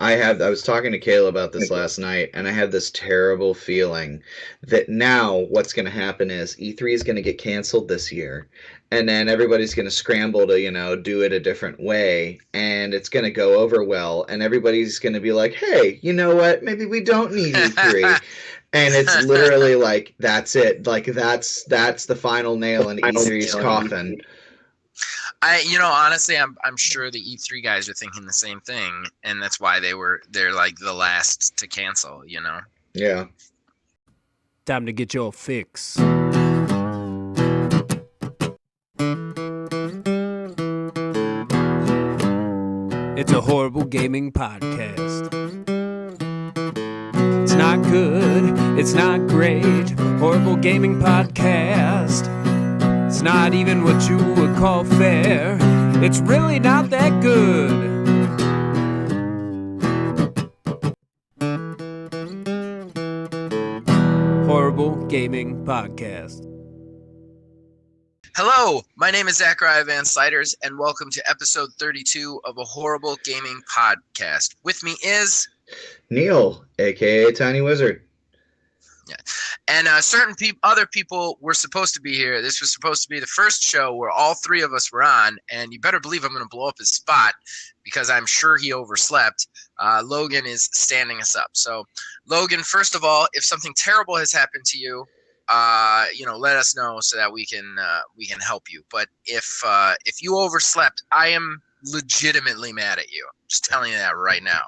I was talking to Kayla about this last night, and I had this terrible feeling that now what's going to happen is E3 is going to get canceled this year, and then everybody's going to scramble to, do it a different way, and it's going to go over well, and everybody's going to be like, hey, you know what? Maybe we don't need E3. And it's literally like that's it. Like that's the final nail in E3's coffin. Honestly, I'm sure the E3 guys are thinking the same thing, and that's why they're like the last to cancel. Yeah. Time to get your fix. It's a horrible gaming podcast. It's not good, it's not great. Horrible gaming podcast. It's not even what you would call fair. It's really not that good. Horrible Gaming Podcast. Hello, my name is Zachariah Van Sliders, and welcome to episode 32 of a Horrible Gaming Podcast. With me is Neil, aka Tiny Wizard. Yeah. And certain other people were supposed to be here. This was supposed to be the first show where all three of us were on, and you better believe I'm going to blow up his spot because I'm sure he overslept. Logan is standing us up. So, Logan, first of all, if something terrible has happened to you, let us know so that we can help you. But if you overslept, I am legitimately mad at you. Just telling you that right now.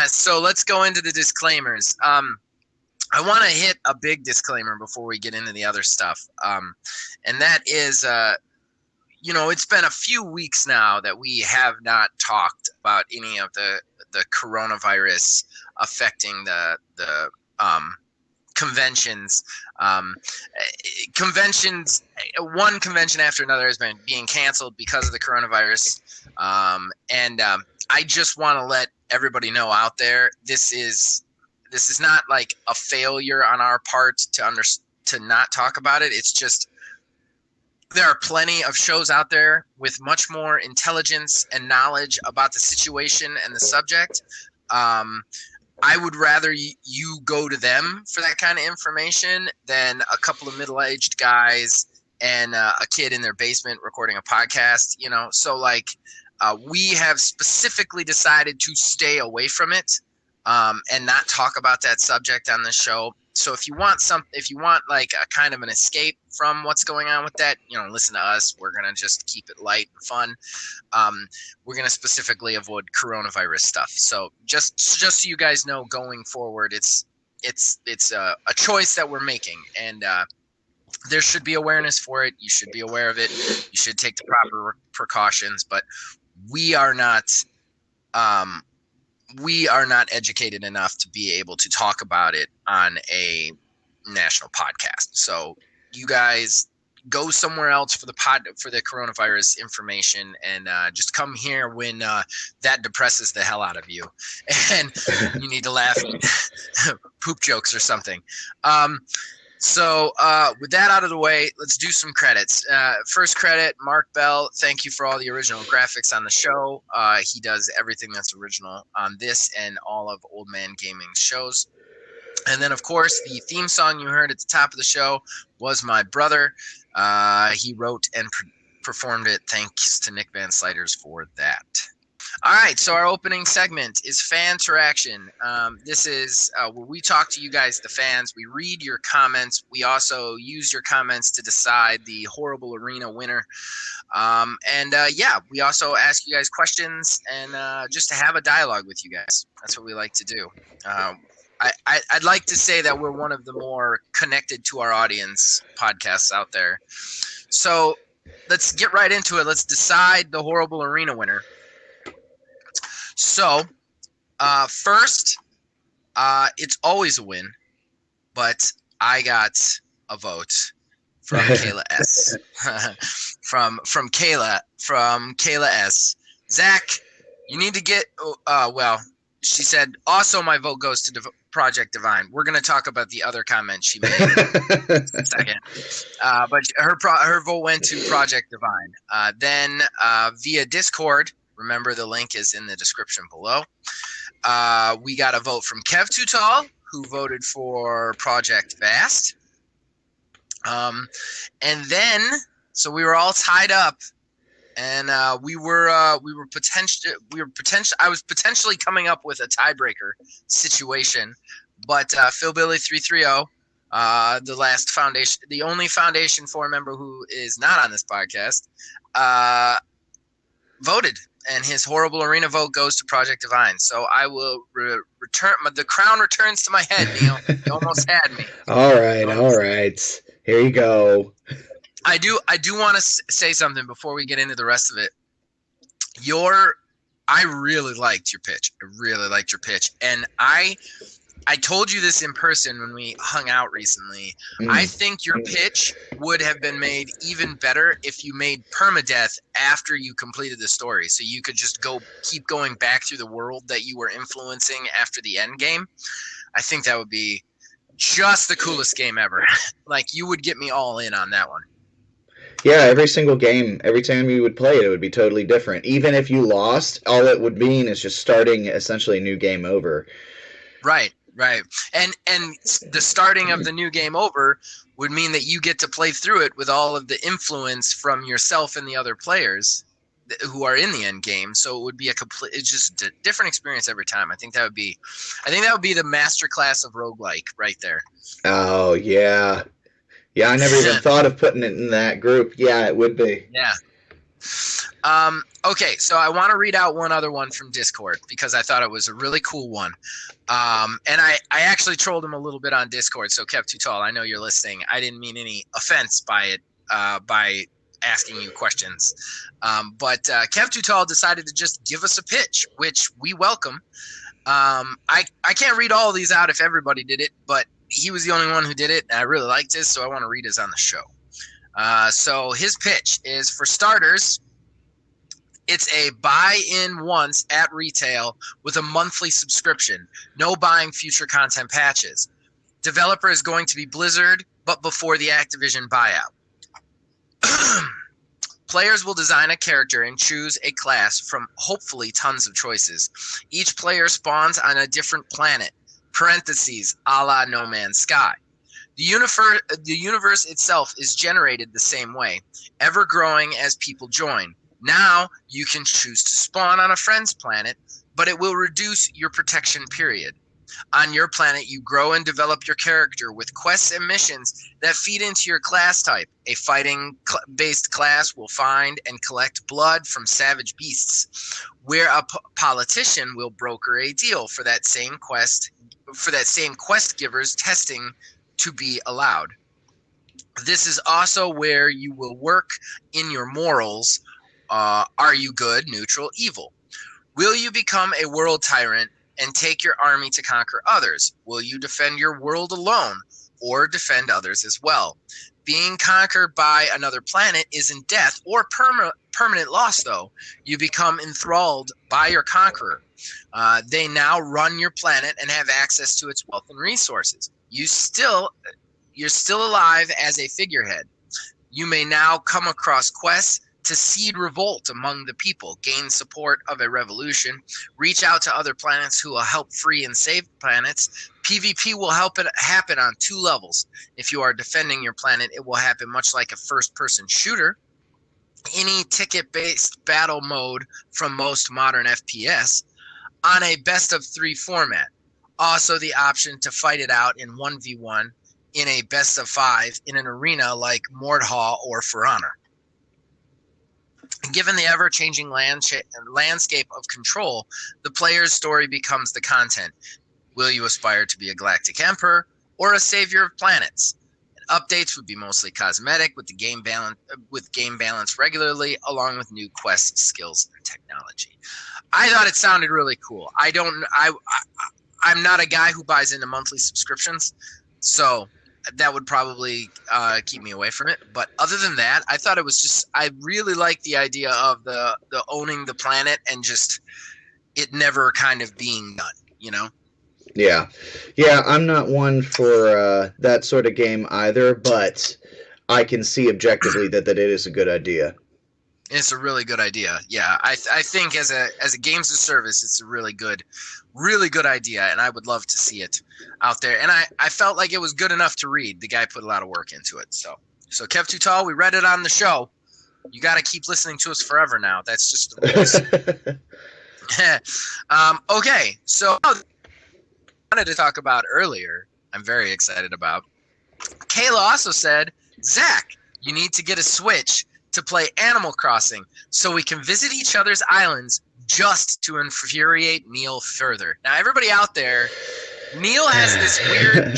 So let's go into the disclaimers. I want to hit a big disclaimer before we get into the other stuff. And that is, it's been a few weeks now that we have not talked about any of the coronavirus affecting the conventions. Conventions, one convention after another has been being canceled because of the coronavirus. And I just want to let everybody know out there, this is not like a failure on our part to not talk about it. It's just there are plenty of shows out there with much more intelligence and knowledge about the situation and the subject. I would rather you go to them for that kind of information than a couple of middle-aged guys and a kid in their basement recording a podcast. So we have specifically decided to stay away from it. And not talk about that subject on the show. So if you want like a kind of an escape from what's going on with that, listen to us. We're gonna just keep it light and fun. We're gonna specifically avoid coronavirus stuff. So just so you guys know, going forward, it's a choice that we're making, and there should be awareness for it. You should be aware of it. You should take the proper precautions. But we are not educated enough to be able to talk about it on a national podcast. So you guys go somewhere else for the coronavirus information, and just come here when that depresses the hell out of you and you need to laugh at poop jokes or something. So with that out of the way, let's do some credits. First credit, Mark Bell. Thank you for all the original graphics on the show. He does everything that's original on this and all of Old Man Gaming's shows. And then, of course, the theme song you heard at the top of the show was my brother. He wrote and performed it. Thanks to Nick Van Sliders for that. All right, so our opening segment is Fan Interaction. This is where we talk to you guys, the fans. We read your comments. We also use your comments to decide the Horrible Arena winner. We also ask you guys questions and just to have a dialogue with you guys. That's what we like to do. I'd like to say that we're one of the more connected to our audience podcasts out there. So let's get right into it. Let's decide the Horrible Arena winner. So, first, it's always a win, but I got a vote from Kayla S. from Kayla S. Zach, you need to get. She said also my vote goes to Project Divine. We're going to talk about the other comment she made in a second. But her vote went to Project Divine. Then via Discord. Remember, the link is in the description below. We got a vote from Kev Too Tall, who voted for Project Vast. And then, so we were all tied up, and I was potentially coming up with a tiebreaker situation, but Phil Billy 330, the only Foundation 4 member who is not on this podcast, voted, and his horrible arena vote goes to Project Divine. So I will return. The crown returns to my head, Neil. You almost had me. All right. Here you go. I do want to say something before we get into the rest of it. I really liked your pitch. And I told you this in person when we hung out recently. I think your pitch would have been made even better if you made permadeath after you completed the story, so you could just keep going back through the world that you were influencing after the end game. I think that would be just the coolest game ever. Like, you would get me all in on that one. Yeah, every single game, every time you would play it, it would be totally different. Even if you lost, all it would mean is just starting essentially a new game over. Right. And the starting of the new game over would mean that you get to play through it with all of the influence from yourself and the other players who are in the end game. So it would be it's just a different experience every time. I think that would be the masterclass of roguelike right there. Oh, yeah. Yeah, I never even thought of putting it in that group. Yeah, it would be. Yeah. Okay, so I want to read out one other one from Discord because I thought it was a really cool one. And I actually trolled him a little bit on Discord, so Kev Too Tall, I know you're listening. I didn't mean any offense by it, by asking you questions. But Kev Too Tall decided to just give us a pitch, which we welcome. I can't read all of these out if everybody did it, but he was the only one who did it, and I really liked his, so I want to read his on the show. So his pitch is, for starters, it's a buy-in once at retail with a monthly subscription. No buying future content patches. Developer is going to be Blizzard, but before the Activision buyout. Players will design a character and choose a class from hopefully tons of choices. Each player spawns on a different planet, parentheses, a la No Man's Sky. The universe itself is generated the same way, ever growing as people join. Now you can choose to spawn on a friend's planet, but it will reduce your protection period. On your planet, you grow and develop your character with quests and missions that feed into your class type. A fighting-based class will find and collect blood from savage beasts, where a politician will broker a deal for that same quest giver's testing to be allowed. This is also where you will work in your morals. Are you good, neutral, evil? Will you become a world tyrant and take your army to conquer others? Will you defend your world alone or defend others as well? Being conquered by another planet isn't death or permanent loss, though. You become enthralled by your conqueror. They now run your planet and have access to its wealth and resources. You're still alive as a figurehead. You may now come across quests to seed revolt among the people, gain support of a revolution, reach out to other planets who will help free and save planets. PvP will happen on 2 levels. If you are defending your planet, it will happen much like a first-person shooter. Any ticket-based battle mode from most modern FPS on a best-of-3 format. Also the option to fight it out in 1v1 in a best-of-5 in an arena like Mordhau or For Honor. Given the ever-changing landscape of Control, the player's story becomes the content. Will you aspire to be a galactic emperor or a savior of planets? Updates would be mostly cosmetic, with game balance regularly, along with new quests, skills, and technology. I thought it sounded really cool. I'm not a guy who buys into monthly subscriptions, so that would probably keep me away from it. But other than that, I thought it was just, I really liked the idea of the owning the planet and just it never kind of being done, you know? Yeah, I'm not one for that sort of game either, but I can see objectively that it is a good idea. It's a really good idea. Yeah, I think as a games of service, it's a really good idea, and I would love to see it out there. And I felt like it was good enough to read. The guy put a lot of work into it. So Kev Too Tall, we read it on the show. You got to keep listening to us forever now. That's just the rules. Okay, so I wanted to talk about earlier. I'm very excited about. Kayla also said, Zach, you need to get a Switch to play Animal Crossing so we can visit each other's islands just to infuriate Neil further. Now, everybody out there, Neil has this weird...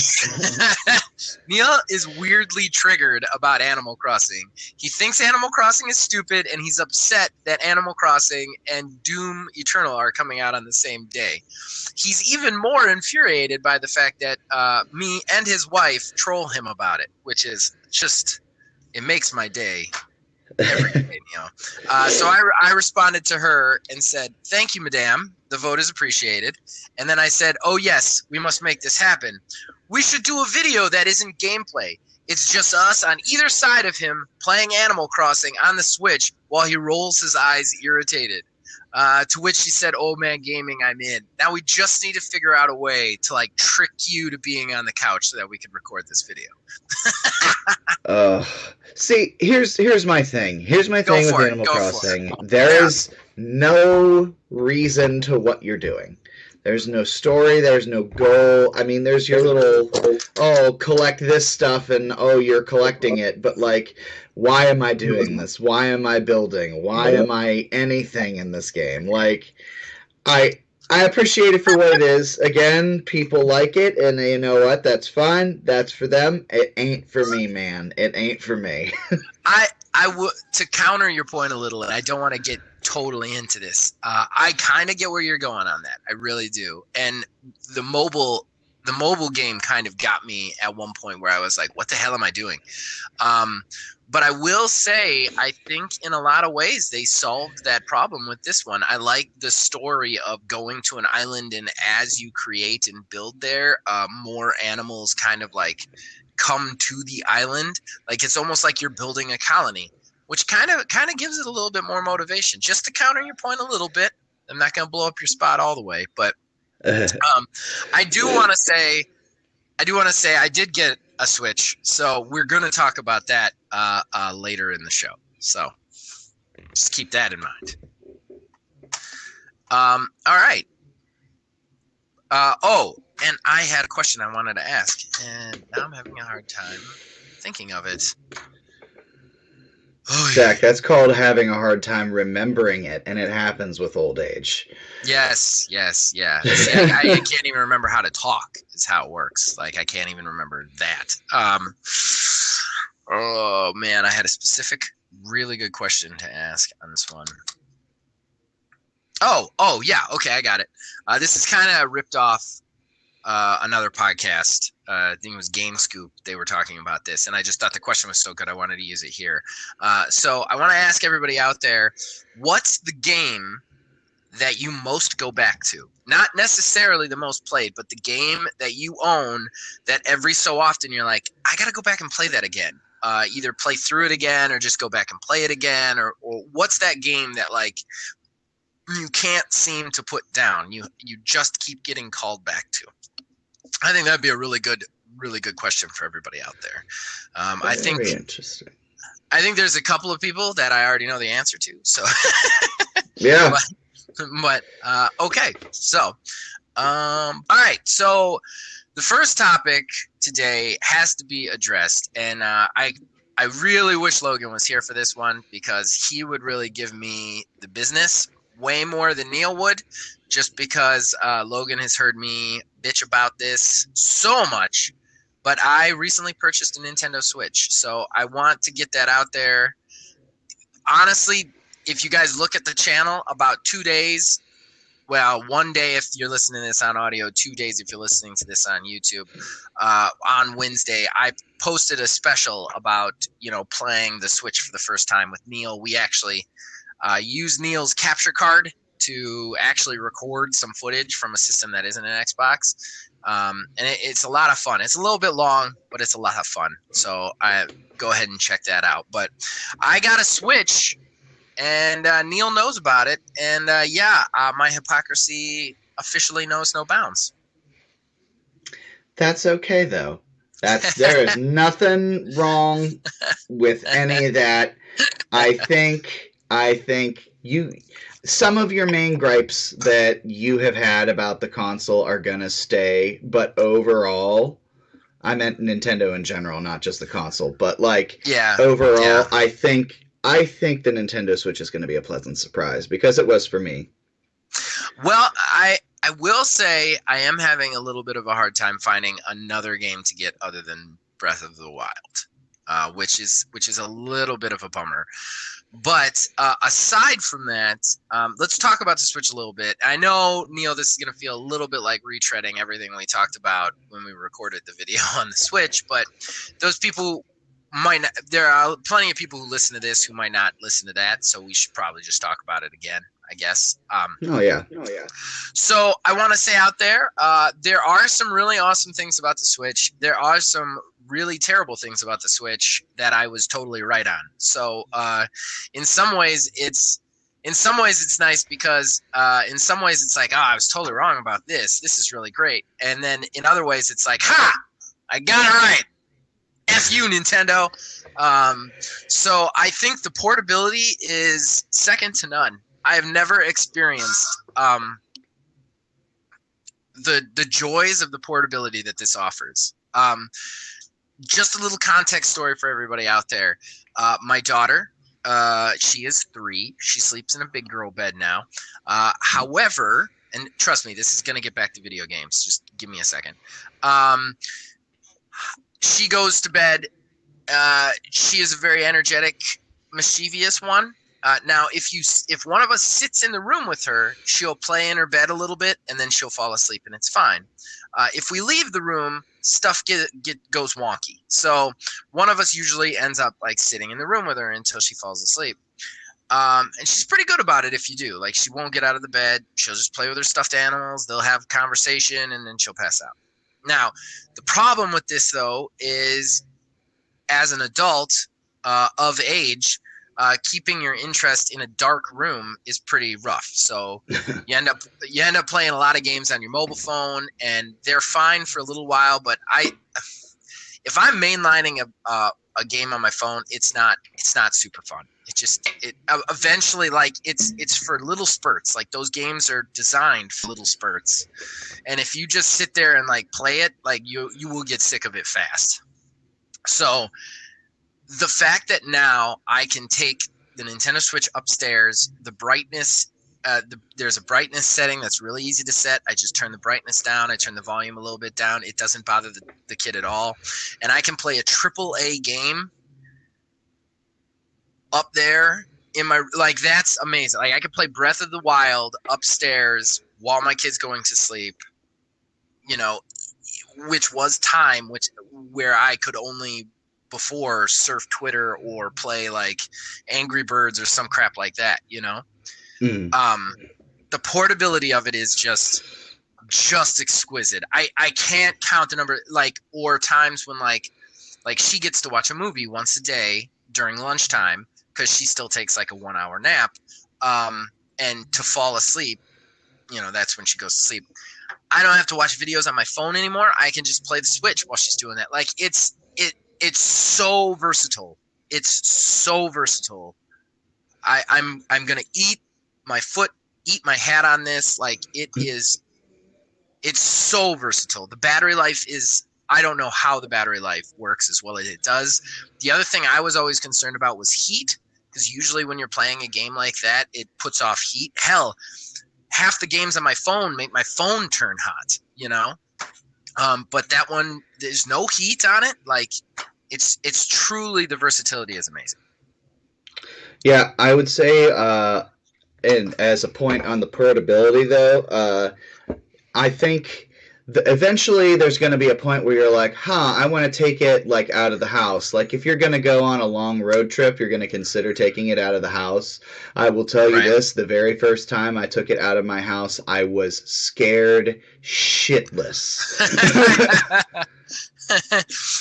Neil is weirdly triggered about Animal Crossing. He thinks Animal Crossing is stupid, and he's upset that Animal Crossing and Doom Eternal are coming out on the same day. He's even more infuriated by the fact that me and his wife troll him about it, which is just... It makes my day. Every day, so I responded to her and said, thank you, madame. The vote is appreciated. And then I said, oh, yes, we must make this happen. We should do a video that isn't gameplay. It's just us on either side of him playing Animal Crossing on the Switch while he rolls his eyes irritated. To which she said, oh, man, gaming, I'm in. Now we just need to figure out a way to, like, trick you to being on the couch so that we can record this video. See, here's my thing. Here's my thing with Animal Crossing. There is no reason to what you're doing. There's no story. There's no goal. I mean, there's your little, collect this stuff, and, you're collecting it. But, like, why am I doing this? Why am I building? Why am I anything in this game? Like, I appreciate it for what it is. Again, people like it, and you know what? That's fine. That's for them. It ain't for me, man. It ain't for me. I would, to counter your point a little, and I don't want to get totally into this. I kind of get where you're going on that. I really do. And the mobile game kind of got me at one point where I was like, what the hell am I doing? But I will say, I think in a lot of ways they solved that problem with this one. I like the story of going to an island, and as you create and build there, more animals kind of like come to the island. Like it's almost like you're building a colony, which kind of gives it a little bit more motivation. Just to counter your point a little bit, I'm not going to blow up your spot all the way, but I do want to say I did get a Switch, so we're going to talk about that later in the show. So just keep that in mind. All right. And I had a question I wanted to ask, and now I'm having a hard time thinking of it. Zach, that's called having a hard time remembering it, and it happens with old age. Yes, yeah. See, I can't even remember how to talk is how it works. Like, I can't even remember that. Oh, man, I had a specific, really good question to ask on this one. Oh, yeah, okay, I got it. This is kind of ripped off another podcast. I think it was Game Scoop. They were talking about this, and I just thought the question was so good I wanted to use it here. So I want to ask everybody out there, what's the game that you most go back to? Not necessarily the most played, but the game that you own that every so often you're like, I got to go back and play that again. Either play through it again or just go back and play it again, or what's that game that like you can't seem to put down? You just keep getting called back to. I think that'd be a really good question for everybody out there. I think interesting. I think there's a couple of people that I already know the answer to. So yeah. But okay. So all right. So the first topic today has to be addressed, and I really wish Logan was here for this one because he would really give me the business way more than Neil would, just because Logan has heard me bitch about this so much. But I recently purchased a Nintendo Switch, so I want to get that out there. Honestly, if you guys look at the channel, about 2 days, well, 1 day if you're listening to this on audio, 2 days if you're listening to this on YouTube, on Wednesday, I posted a special about, playing the Switch for the first time with Neil. We actually used Neil's capture card to actually record some footage from a system that isn't an Xbox. And it's a lot of fun. It's a little bit long, but it's a lot of fun. So I go ahead and check that out. But I got a Switch and Neil knows about it. And my hypocrisy officially knows no bounds. That's okay though. There is nothing wrong with any of that. I think some of your main gripes that you have had about the console are gonna stay, but overall, I meant Nintendo in general, not just the console. But overall, I think the Nintendo Switch is gonna be a pleasant surprise because it was for me. Well, I will say I am having a little bit of a hard time finding another game to get other than Breath of the Wild, which is a little bit of a bummer. But aside from that, let's talk about the Switch a little bit. I know, Neil, this is going to feel a little bit like retreading everything we talked about when we recorded the video on the Switch, but those people might not, there are plenty of people who listen to this who might not listen to that, so we should probably just talk about it again, I guess. Oh yeah. So I want to say out there, there are some really awesome things about the Switch. There are some really terrible things about the Switch that I was totally right on. So in some ways it's nice because in some ways it's like, I was totally wrong about this. This is really great. And then in other ways it's like, I got it right. F you, Nintendo. So I think the portability is second to none. I have never experienced the joys of the portability that this offers. Just a little context story for everybody out there. My daughter, she is 3. She sleeps in a big girl bed now. However, and trust me, this is going to get back to video games. Just give me a second. She goes to bed. She is a very energetic, mischievous one. Now, if one of us sits in the room with her, she'll play in her bed a little bit, and then she'll fall asleep, and it's fine. If we leave the room, stuff goes wonky. So one of us usually ends up like sitting in the room with her until she falls asleep. And she's pretty good about it if you do. Like, she won't get out of the bed. She'll just play with her stuffed animals. They'll have a conversation, and then she'll pass out. Now, the problem with this, though, is as an adult of age, keeping your interest in a dark room is pretty rough. So you end up playing a lot of games on your mobile phone, and they're fine for a little while. But if I'm mainlining a game on my phone, it's not super fun. It eventually, like, it's for little spurts. Like, those games are designed for little spurts, and if you just sit there and like play it, like you will get sick of it fast. So the fact that now I can take the Nintendo Switch upstairs, the brightness, there's a brightness setting that's really easy to set. I just turn the brightness down. I turn the volume a little bit down. It doesn't bother the kid at all. And I can play a AAA game up there in my, like, that's amazing. Like, I could play Breath of the Wild upstairs while my kid's going to sleep, which was time where I could only before surf Twitter or play like Angry Birds or some crap like that, The portability of it is just exquisite. I can't count the number, or times when like she gets to watch a movie once a day during lunchtime because she still takes like a 1-hour nap, and to fall asleep, that's when she goes to sleep. I don't have to watch videos on my phone anymore. I can just play the Switch while she's doing that. Like, it's so versatile. It's so versatile. I'm gonna eat my hat on this. Like, it's so versatile. The battery life is, I don't know how the battery life works as well as it does. The other thing I was always concerned about was heat, because usually when you're playing a game like that, it puts off heat. Hell, half the games on my phone make my phone turn hot, but that one, there's no heat on it. Like, it's truly, the versatility is amazing. Yeah, I would say, and as a point on the portability, though, I think eventually there's going to be a point where you're like, I want to take it like out of the house. Like, if you're going to go on a long road trip, you're going to consider taking it out of the house. I will tell you this, the very first time I took it out of my house, I was scared shitless.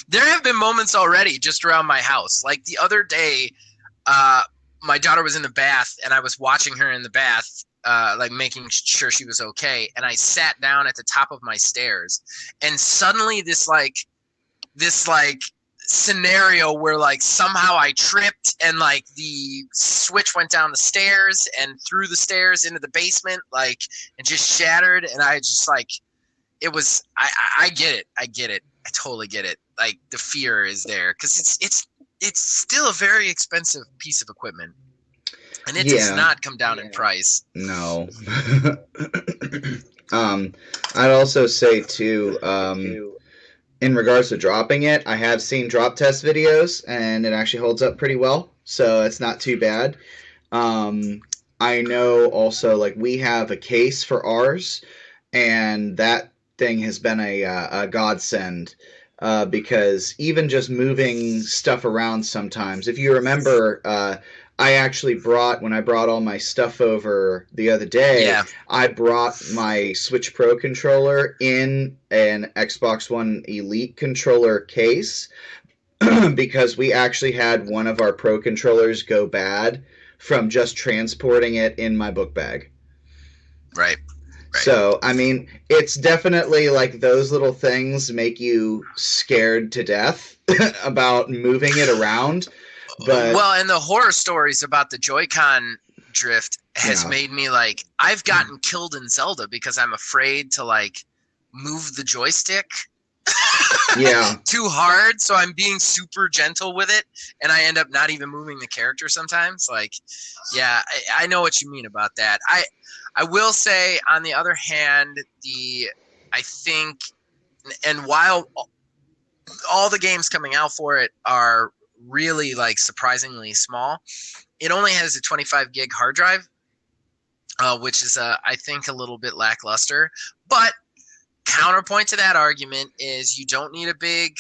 There have been moments already just around my house. Like, the other day, my daughter was in the bath, and I was watching her in the bath, like making sure she was okay. And I sat down at the top of my stairs, and suddenly this scenario where like somehow I tripped and like the switch went down the stairs and through the stairs into the basement, like, and just shattered. And I just like, it was, I get it. I totally get it. Like the fear is there because it's still a very expensive piece of equipment, and it does not come down in price. No. I'd also say too, in regards to dropping it, I have seen drop test videos, and it actually holds up pretty well, so it's not too bad. I know also, like, we have a case for ours, and that thing has been a godsend, because even just moving stuff around sometimes, if you remember, I actually when I brought all my stuff over the other day, I brought my Switch Pro controller in an Xbox One Elite controller case because we actually had one of our Pro controllers go bad from just transporting it in my book bag. Right. So, I mean, it's definitely like those little things make you scared to death about moving it around. But, well, and the horror stories about the Joy-Con drift has made me like, I've gotten killed in Zelda because I'm afraid to like move the joystick too hard. So I'm being super gentle with it, and I end up not even moving the character sometimes. Like, I know what you mean about that. I will say, on the other hand, I think, and while all the games coming out for it are really like surprisingly small, it only has a 25 gig hard drive, which is I think a little bit lackluster. But counterpoint to that argument is you don't need a big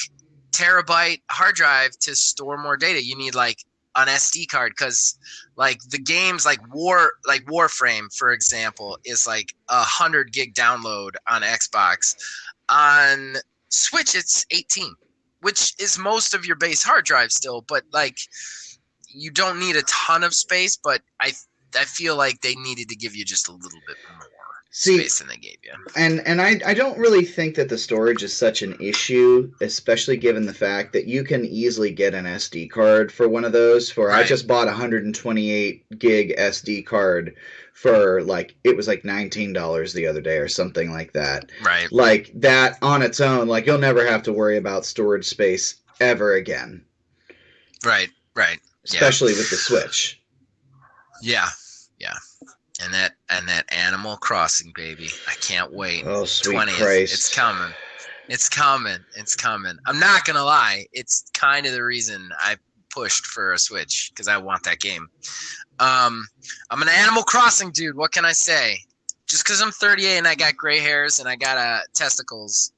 terabyte hard drive to store more data. You need like an SD card, because like the games like Warframe, for example, is like 100 gig download on Xbox. On Switch, it's 18. Which is most of your base hard drive still, but like you don't need a ton of space. But I feel like they needed to give you just a little bit more space than they gave you. And I don't really think that the storage is such an issue, especially given the fact that you can easily get an SD card for one of those. I just bought a 128 gig SD card for like, it was like $19 the other day or something like that. Right. Like that on its own, like you'll never have to worry about storage space ever again. Right. Especially with the Switch. Yeah. And that Animal Crossing, baby. I can't wait. Oh, sweet 20th. Christ. It's coming. I'm not going to lie. It's kind of the reason I pushed for a Switch, because I want that game. I'm an Animal Crossing dude. What can I say? Just because I'm 38 and I got gray hairs and I got testicles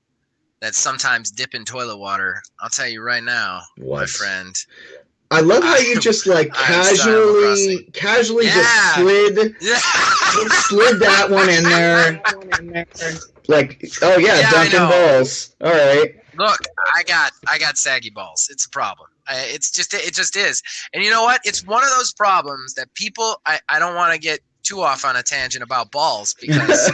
that sometimes dip in toilet water, I'll tell you right now, my friend. I love how you just like casually just slid that one in there. Like, oh yeah, dunking balls. All right. Look, I got saggy balls. It's a problem. It just is. And you know what? It's one of those problems that people. I don't want to get too off on a tangent about balls, because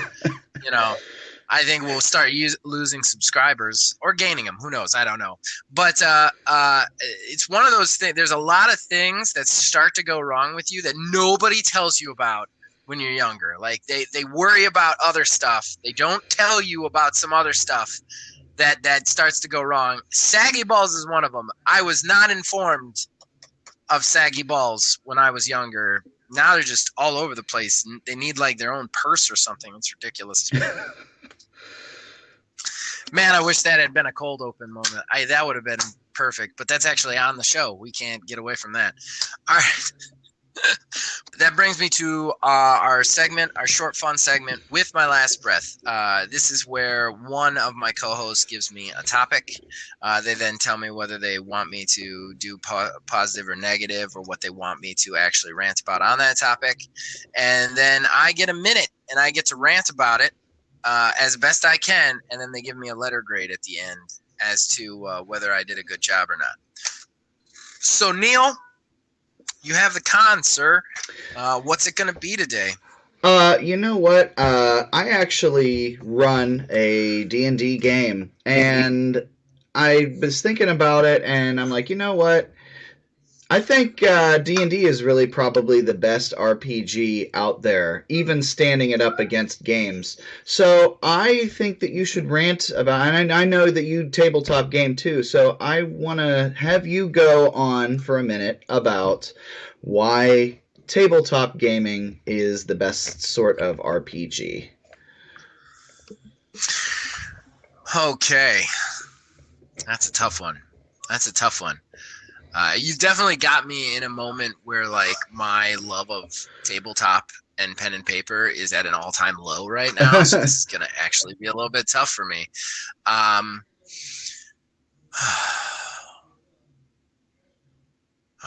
I think we'll start losing subscribers or gaining them. Who knows? I don't know. But it's one of those things. There's a lot of things that start to go wrong with you that nobody tells you about when you're younger. Like they worry about other stuff. They don't tell you about some other stuff that starts to go wrong. Saggy balls is one of them. I was not informed of saggy balls when I was younger. Now they're just all over the place. They need like their own purse or something. It's ridiculous. Man, I wish that had been a cold open moment. That would have been perfect, but that's actually on the show. We can't get away from that. All right. That brings me to our segment, our short fun segment, With My Last Breath. This is where one of my co-hosts gives me a topic. They then tell me whether they want me to do positive or negative, or what they want me to actually rant about on that topic. And then I get a minute and I get to rant about it as best I can. And then they give me a letter grade at the end as to whether I did a good job or not. So, Neil, You have the con, sir. What's it going to be today? You know what? I actually run a D&D game, and I was thinking about it, and I'm like, you know what? I think D&D is really probably the best RPG out there, even standing it up against games. So I think that you should rant about, and I know that you tabletop game too, so I want to have you go on for a minute about why tabletop gaming is the best sort of RPG. Okay. That's a tough one. You've definitely got me in a moment where like my love of tabletop and pen and paper is at an all-time low right now. So this is going to actually be a little bit tough for me.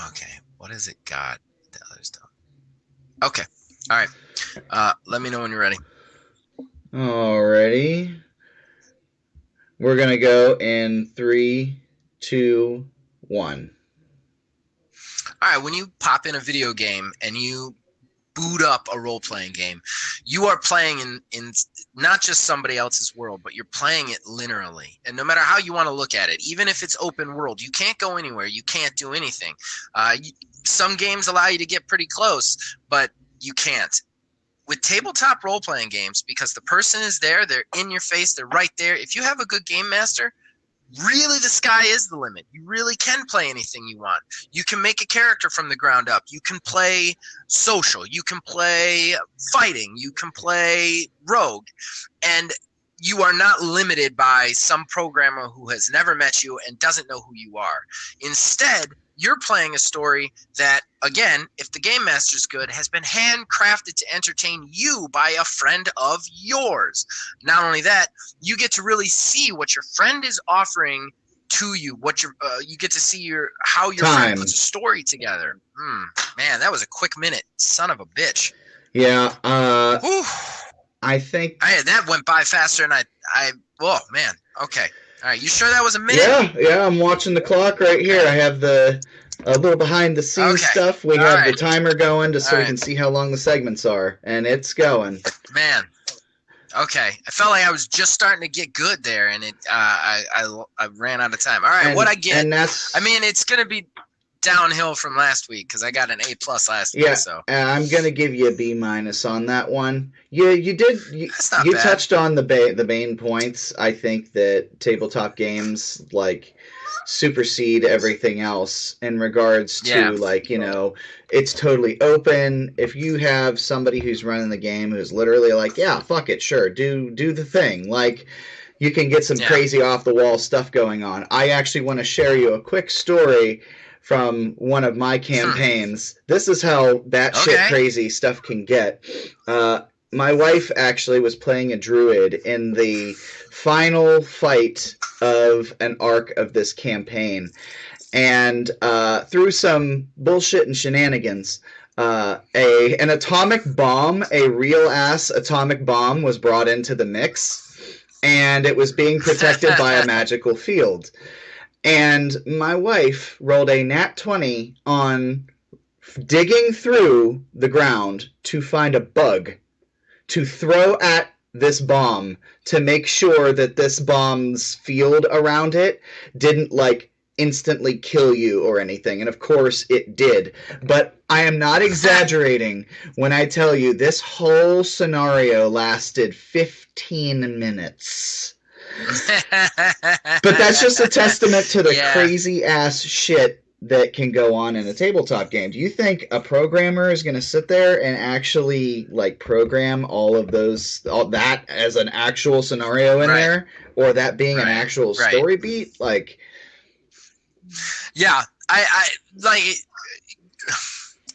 Okay. What has it got that others don't? Okay. All right. Let me know when you're ready. Alrighty. We're going to go in 3, 2, 1. All right, when you pop in a video game and you boot up a role-playing game, you are playing in not just somebody else's world, but you're playing it linearly. And no matter how you want to look at it, even if it's open world, you can't go anywhere. You can't do anything. Some games allow you to get pretty close, but you can't. With tabletop role-playing games, because the person is there, they're in your face, they're right there. If you have a good game master, really the sky is the limit. You really can play anything you want. You can make a character from the ground up. You can play social. You can play fighting. You can play rogue. And you are not limited by some programmer who has never met you and doesn't know who you are. Instead, you're playing a story that, again, if the game master's good, has been handcrafted to entertain you by a friend of yours. Not only that, you get to really see what your friend is offering to you. You get to see how your friend puts a story together. Man, that was a quick minute. Son of a bitch. Yeah. I think that went by faster than oh man. Okay. All right, you sure that was a minute? Yeah, I'm watching the clock right here. I have a little behind the scenes stuff. We have the timer going so we can see how long the segments are, and it's going. Man, okay. I felt like I was just starting to get good there, and I ran out of time. All right, what I get? It's gonna be downhill from last week because I got an A+ last week. So I'm gonna give you a B- on that one. You touched on the main points. I think that tabletop games like supersede everything else in regards to it's totally open. If you have somebody who's running the game who's literally like, yeah, fuck it, sure, do the thing, like you can get some crazy off the wall stuff going on. I actually want to share you a quick story from one of my campaigns. This is how batshit crazy stuff can get. My wife actually was playing a druid in the final fight of an arc of this campaign. And through some bullshit and shenanigans, an atomic bomb, a real-ass atomic bomb, was brought into the mix. And it was being protected by a magical field. And my wife rolled a nat 20 on digging through the ground to find a bug to throw at this bomb to make sure that this bomb's field around it didn't instantly kill you or anything. And of course it did. But I am not exaggerating when I tell you this whole scenario lasted 15 minutes. But that's just a testament to the crazy ass shit that can go on in a tabletop game. Do you think a programmer is going to sit there and actually program all that as an actual scenario in there, or that being an actual story beat?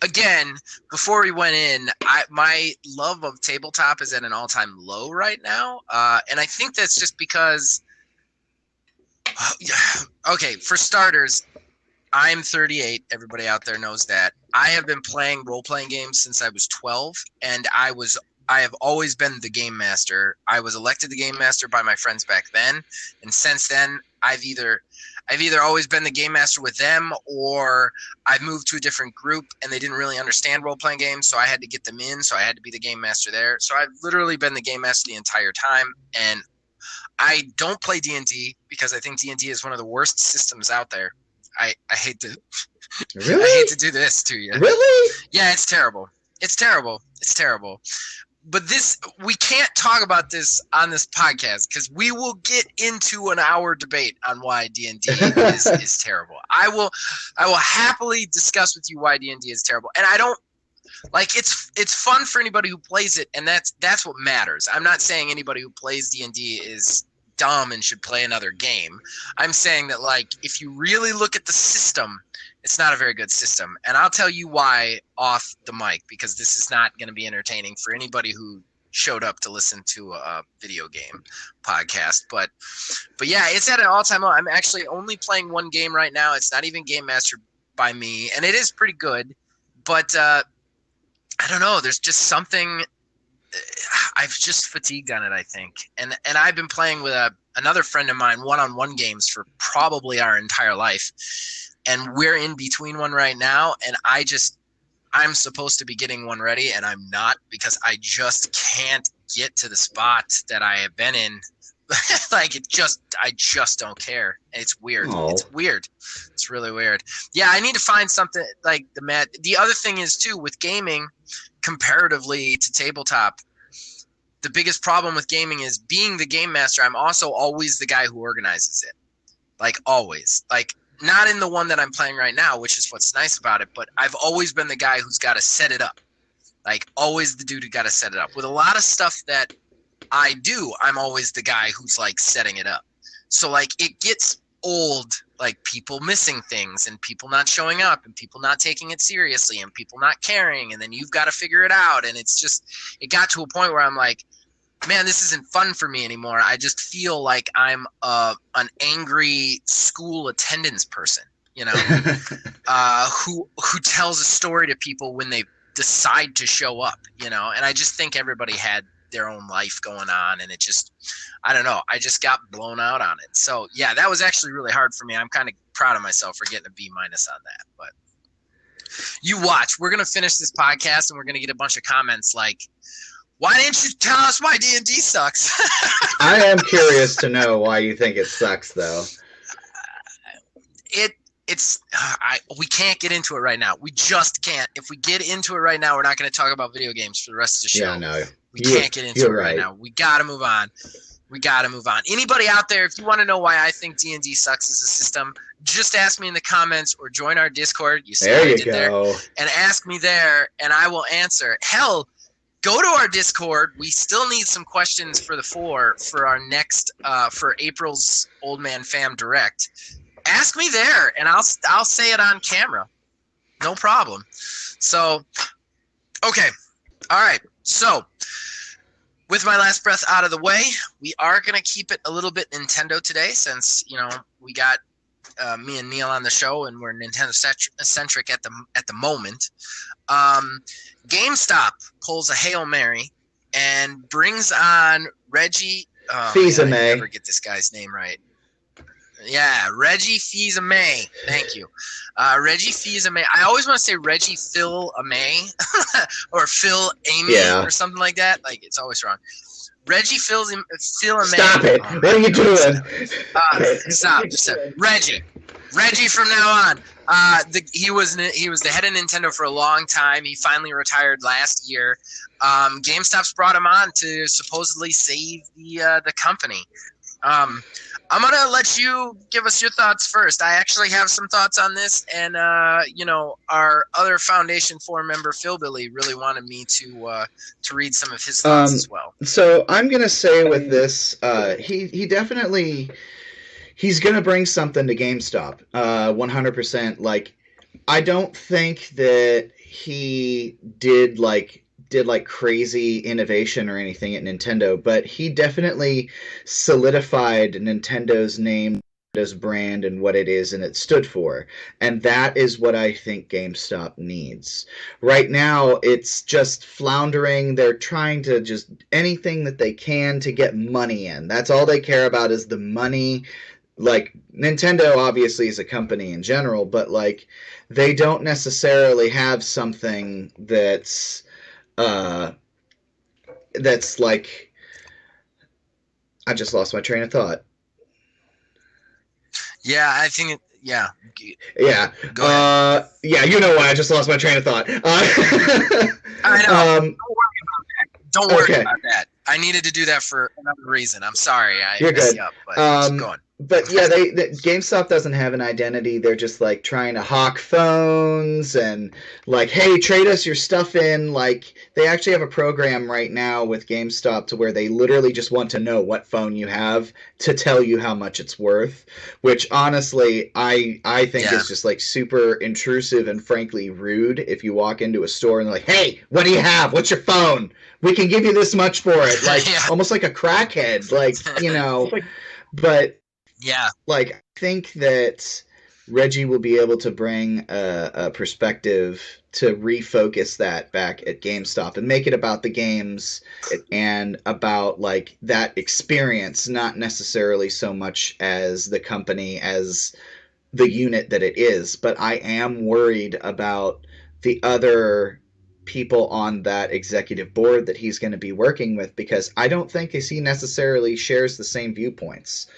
Again, before we went in, my love of tabletop is at an all-time low right now, and I think that's just because. Okay, for starters, I'm 38. Everybody out there knows that. I have been playing role-playing games since I was 12, and I was I have always been the game master. I was elected the game master by my friends back then, and since then I've either always been the game master with them, or I've moved to a different group and they didn't really understand role-playing games, so I had to get them in, so I had to be the game master there. So I've literally been the game master the entire time, and I don't play D&D because I think D&D is one of the worst systems out there. I hate to Really? I hate to do this to you. Really? Yeah, it's terrible. It's terrible. It's terrible. But we can't talk about this on this podcast because we will get into an hour debate on why D&D is terrible. I will happily discuss with you why D&D is terrible. And I don't like it's fun for anybody who plays it, and that's what matters. I'm not saying anybody who plays D&D is dumb and should play another game. I'm saying that, like, if you really look at the system, it's not a very good system. And I'll tell you why off the mic, because this is not going to be entertaining for anybody who showed up to listen to a video game podcast. But yeah, it's at an all-time low. I'm actually only playing one game right now. It's not even game mastered by me, and it is pretty good. But I don't know. There's just something. I've just fatigued on it, I think. And I've been playing with another friend of mine one-on-one games for probably our entire life. And we're in between one right now, and I'm supposed to be getting one ready, and I'm not, because I just can't get to the spot that I have been in. Like, I just don't care. It's weird. Oh. It's weird. It's really weird. Yeah, I need to find something like the other thing is too, with gaming, comparatively to tabletop, the biggest problem with gaming is being the game master. I'm also always the guy who organizes it. Like, always. Like, not in the one that I'm playing right now, which is what's nice about it, but I've always been the guy who's got to set it up. Like, always the dude who got to set it up. With a lot of stuff that I do, I'm always the guy who's, like, setting it up. So, like, it gets old, like, people missing things and people not showing up and people not taking it seriously and people not caring, and then you've got to figure it out. And it's just, it got to a point where I'm like, man, this isn't fun for me anymore. I just feel like I'm an angry school attendance person, you know, who tells a story to people when they decide to show up, you know. And I just think everybody had their own life going on, and it just, I don't know, I just got blown out on it. So yeah, that was actually really hard for me. I'm kind of proud of myself for getting a B- on that. But you watch, we're gonna finish this podcast and we're gonna get a bunch of comments like, why didn't you tell us why D&D sucks? I am curious to know why you think it sucks, though. We can't get into it right now. We just can't. If we get into it right now, we're not going to talk about video games for the rest of the show. Yeah, no. We can't get into it right now. We got to move on. Anybody out there, if you want to know why I think D&D sucks as a system, just ask me in the comments or join our Discord. You see what I did there? And ask me there, and I will answer. Hell, go to our Discord. We still need some questions for our next for April's Old Man Fam Direct. Ask me there, and I'll say it on camera. No problem. So, okay, all right. So, with my last breath out of the way, we are gonna keep it a little bit Nintendo today, since we got me and Neil on the show, and we're Nintendo centric at the moment. GameStop pulls a Hail Mary and brings on Reggie Fils-Aime. I never get this guy's name right. Yeah, Reggie Fils-Aime. Thank you. Reggie Fils-Aime. I always want to say Reggie Fils-Aime or Phil-Aime or something like that. Like, it's always wrong. Reggie Fils-Aime. Stop it. What are you doing? Stop. Reggie from now on. He was the head of Nintendo for a long time. He finally retired last year. GameStop's brought him on to supposedly save the company. I'm gonna let you give us your thoughts first. I actually have some thoughts on this, and our other Foundation 4 member Phil Billy really wanted me to read some of his thoughts as well. So I'm gonna say with this, he definitely. He's going to bring something to GameStop, 100%. Like, I don't think that he did crazy innovation or anything at Nintendo, but he definitely solidified Nintendo's name as brand and what it is and it stood for. And that is what I think GameStop needs. Right now, it's just floundering. They're trying to just anything that they can to get money in. That's all they care about is the money. Like, Nintendo obviously is a company in general, but like they don't necessarily have something that's like, I just lost my train of thought. Yeah, I think yeah. Yeah. Go ahead. Yeah, you know why I just lost my train of thought. I know. Don't worry okay. about that. I needed to do that for another reason. I'm sorry. You're messed good. you up, but keep going. But yeah, GameStop doesn't have an identity. They're just like trying to hawk phones and like, hey, trade us your stuff in. Like, they actually have a program right now with GameStop to where they literally just want to know what phone you have to tell you how much it's worth, which honestly I think is just like super intrusive and frankly rude. If you walk into a store and they're like, hey, what do you have? What's your phone? We can give you this much for it. Like almost like a crackhead, like, you know. But yeah, like, I think that Reggie will be able to bring a perspective to refocus that back at GameStop and make it about the games and about like that experience, not necessarily so much as the company, as the unit that it is. But I am worried about the other people on that executive board that he's going to be working with, because I don't think he necessarily shares the same viewpoints.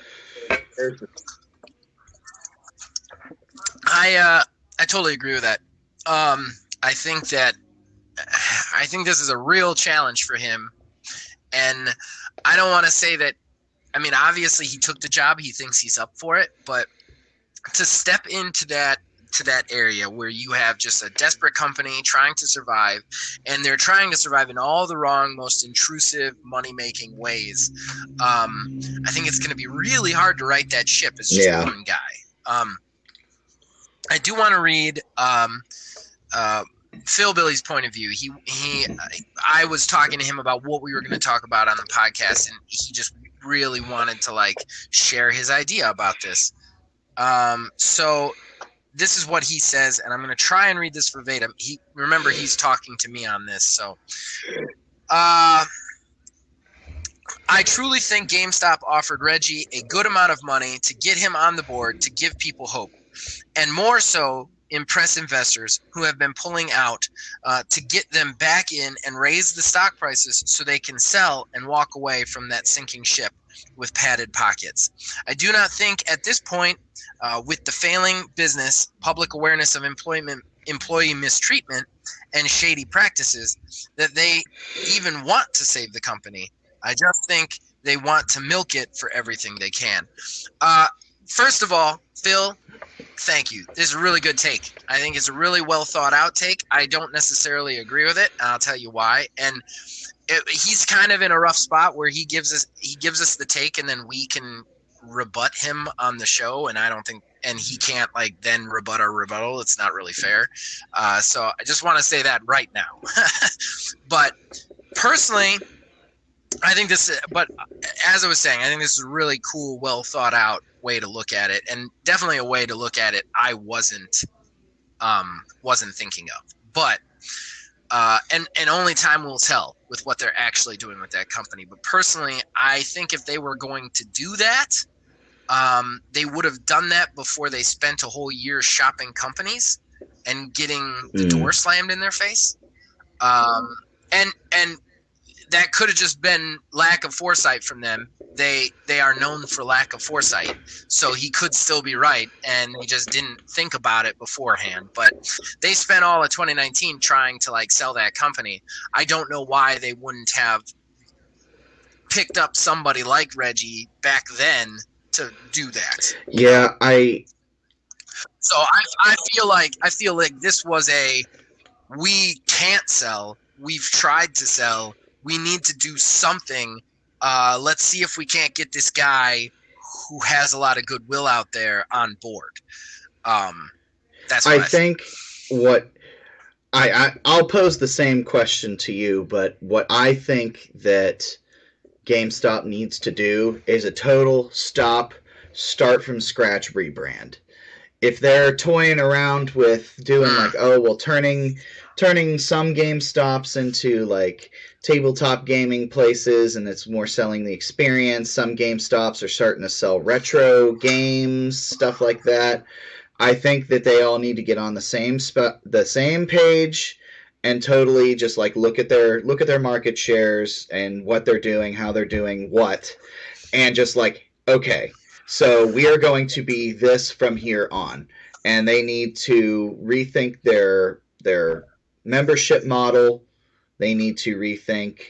I totally agree with that. I think this is a real challenge for him, and I don't want to say that. I mean, obviously he took the job; he thinks he's up for it. But to step into that area where you have just a desperate company trying to survive, and they're trying to survive in all the wrong, most intrusive, money-making ways, I think it's going to be really hard to right that ship as just one guy. I do want to read Phil Billy's point of view. I was talking to him about what we were going to talk about on the podcast, and he just really wanted to like share his idea about this. So this is what he says, and I'm going to try and read this verbatim. Remember, he's talking to me on this. So, I truly think GameStop offered Reggie a good amount of money to get him on the board, to give people hope, and more so impress investors who have been pulling out, to get them back in and raise the stock prices so they can sell and walk away from that sinking ship with padded pockets. I do not think at this point, with the failing business, public awareness of employee mistreatment, and shady practices, that they even want to save the company. I just think they want to milk it for everything they can. First of all, Phil, thank you. This is a really good take. I think it's a really well thought out take. I don't necessarily agree with it, and I'll tell you why. And he's kind of in a rough spot where he gives us the take, and then we can rebut him on the show, and I don't think, and he can't like then rebut our rebuttal. It's not really fair. So I just want to say that right now. But personally, I think but as I was saying, I think this is a really cool, well thought out way to look at it, and definitely a way to look at it I wasn't thinking of. But and only time will tell with what they're actually doing with that company. But personally, I think if they were going to do that, they would have done that before they spent a whole year shopping companies and getting the door slammed in their face. And that could have just been lack of foresight from them. They are known for lack of foresight, so he could still be right, and they just didn't think about it beforehand. But they spent all of 2019 trying to like sell that company. I don't know why they wouldn't have picked up somebody like Reggie back then to do that. Yeah, So I feel like this was we can't sell. We've tried to sell. We need to do something. Let's see if we can't get this guy who has a lot of goodwill out there on board. That's what I think. What I'll pose the same question to you, but what I think that GameStop needs to do is a total stop, start from scratch rebrand. If they're toying around with doing like, oh, well, turning some GameStops into like tabletop gaming places, and it's more selling the experience. Some GameStops are starting to sell retro games, stuff like that. I think that they all need to get on the same page and totally just like look at their market shares and what they're doing, how they're doing what, and just like, okay, so we are going to be this from here on. And they need to rethink their membership model. They need to rethink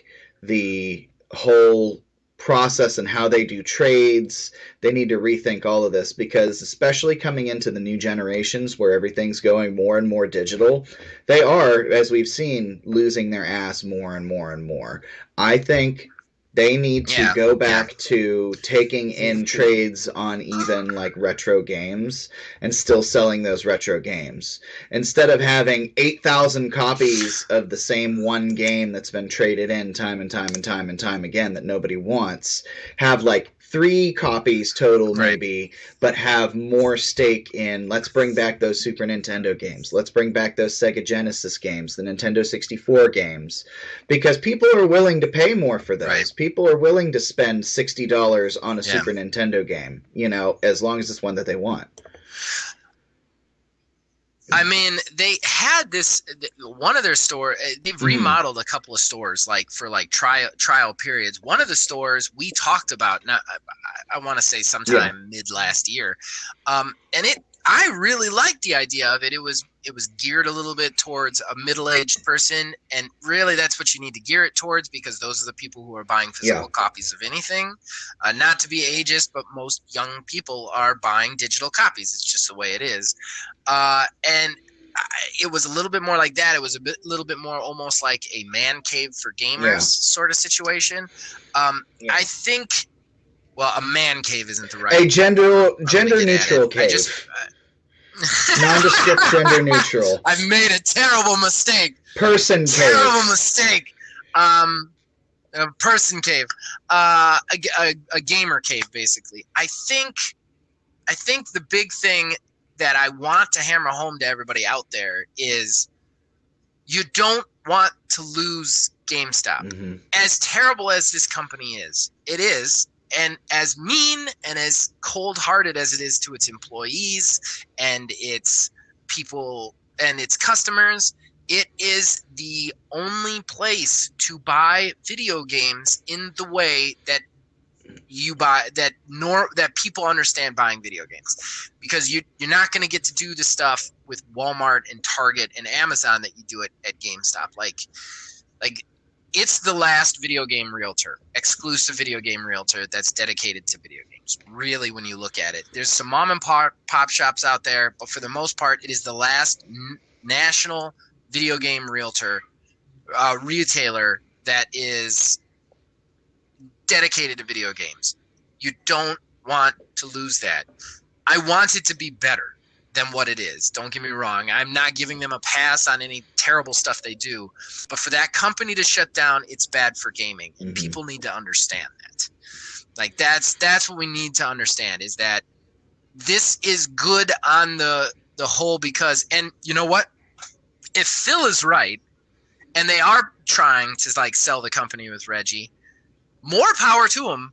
the whole process and how they do trades. They need to rethink all of this, because especially coming into the new generations where everything's going more and more digital, they are, as we've seen, losing their ass more and more and more. I think they need to go back to taking in trades on even like retro games and still selling those retro games. Instead of having 8,000 copies of the same one game that's been traded in time and time again that nobody wants, have like 3 copies total maybe, but have more stake in, let's bring back those Super Nintendo games. Let's bring back those Sega Genesis games, the Nintendo 64 games, because people are willing to pay more for those. Right. People are willing to spend $60 on a Super Nintendo game, as long as it's one that they want. I mean, they had this one of their store. They've remodeled a couple of stores, like for like trial periods. One of the stores we talked about, now, I want to say sometime mid last year, and I really liked the idea of it. It was geared a little bit towards a middle-aged person, and really that's what you need to gear it towards, because those are the people who are buying physical copies of anything. Not to be ageist, but most young people are buying digital copies. It's just the way it is. And it was a little bit more like that. It was little bit more almost like a man cave for gamers sort of situation. I think, well, a man cave isn't the right. A gender neutral cave. Nondescript, gender neutral. I've made a terrible mistake. Person cave. Terrible mistake. A person cave. A gamer cave, basically. I think the big thing that I want to hammer home to everybody out there is you don't want to lose GameStop. Mm-hmm. As terrible as this company is, it is. And as mean and as cold-hearted as it is to its employees and its people and its customers, it is the only place to buy video games in the way that you buy that people understand buying video games, because you're not going to get to do the stuff with Walmart and Target and Amazon that you do it at GameStop. Like it's the last video game realtor, exclusive video game realtor that's dedicated to video games. Really, when you look at it, there's some mom and pop shops out there, but for the most part, it is the last national video game retailer that is dedicated to video games. You don't want to lose that. I want it to be better than what it is. Don't get me wrong. I'm not giving them a pass on any terrible stuff they do. But for that company to shut down, it's bad for gaming. And people need to understand that. Like, that's what we need to understand, is that this is good on the whole, because, and you know what? If Phil is right, and they are trying to like sell the company with Reggie, more power to them.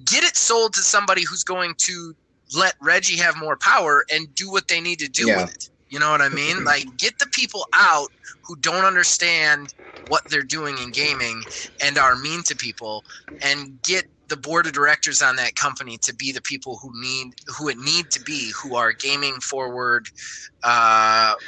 Get it sold to somebody who's going to let Reggie have more power and do what they need to do with it. You know what I mean? Like, get the people out who don't understand what they're doing in gaming and are mean to people, and get the board of directors on that company to be the people who it need to be, who are gaming forward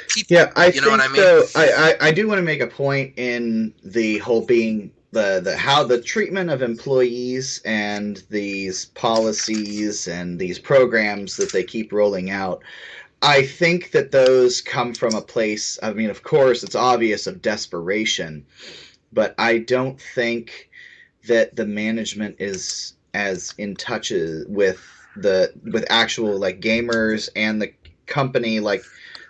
people. Yeah, you know what I mean? I do want to make a point in the whole being the how the treatment of employees and these policies and these programs that they keep rolling out. I think that those come from a place, I mean, of course, it's obvious, of desperation, but I don't think that the management is as in touch with actual like gamers and the company, like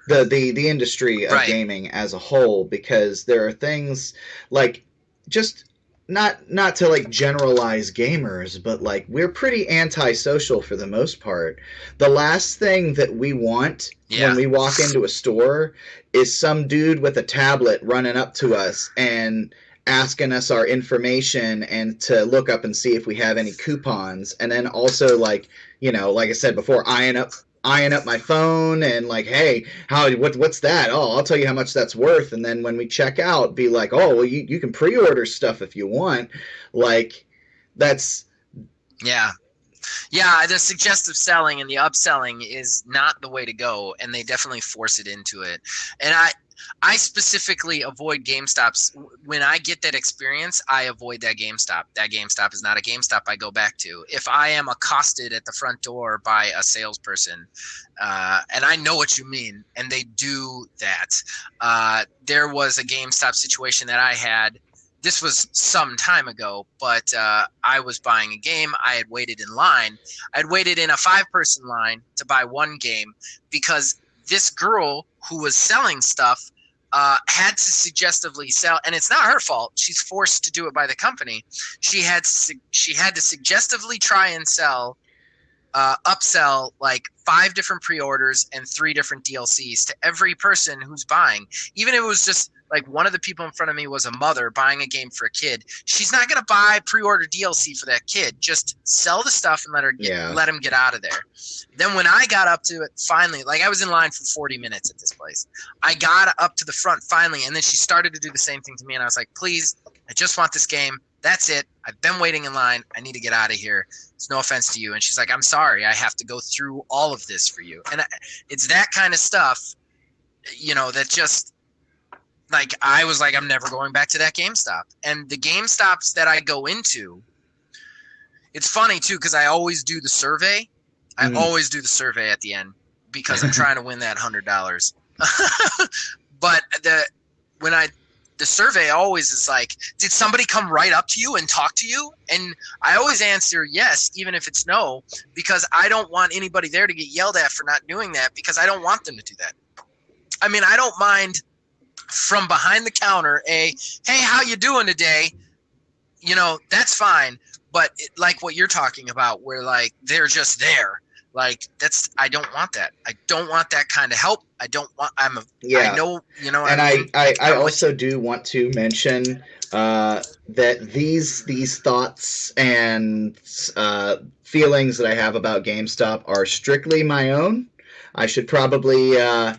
the industry of gaming as a whole, because there are things like just not to like generalize gamers, but like we're pretty antisocial for the most part. The last thing that we want when we walk into a store is some dude with a tablet running up to us and asking us our information and to look up and see if we have any coupons, and then also like, you know, like I said before, eyeing up my phone and like, hey, what's that? Oh, I'll tell you how much that's worth. And then when we check out, be like, oh, well, you can pre-order stuff if you want. Like, that's yeah, the suggestive selling and the upselling is not the way to go, and they definitely force it into it. And I specifically avoid GameStops. When I get that experience, I avoid that GameStop. That GameStop is not a GameStop I go back to. If I am accosted at the front door by a salesperson, and I know what you mean, and they do that. There was a GameStop situation that I had. This was some time ago, but I was buying a game. I had waited in line. I had waited in a 5-person line to buy one game because this girl who was selling stuff had to suggestively sell, and it's not her fault. She's forced to do it by the company. She had to suggestively try and sell, upsell like 5 different pre-orders and 3 different DLCs to every person who's buying. Even if it was just like one of the people in front of me was a mother buying a game for a kid. She's not going to buy pre-order DLC for that kid. Just sell the stuff and let him get out of there. Then when I got up to it finally, like I was in line for 40 minutes at this place. I got up to the front finally, and then she started to do the same thing to me, and I was like, please, I just want this game. That's it. I've been waiting in line. I need to get out of here. It's no offense to you. And she's like, I'm sorry. I have to go through all of this for you. And it's that kind of stuff, you know, that just like I was like, I'm never going back to that GameStop. And the GameStops that I go into, it's funny too, because I always do the survey. I always do the survey at the end because I'm trying to win that $100. But the survey always is like, did somebody come right up to you and talk to you? And I always answer yes, even if it's no, because I don't want anybody there to get yelled at for not doing that, because I don't want them to do that. I mean, I don't mind from behind the counter hey, how you doing today? You know, that's fine. But like what you're talking about, where like they're just there. Like I don't want that. I don't want that kind of help. I know, you know. And I also do want to mention that these thoughts and feelings that I have about GameStop are strictly my own. I should probably preface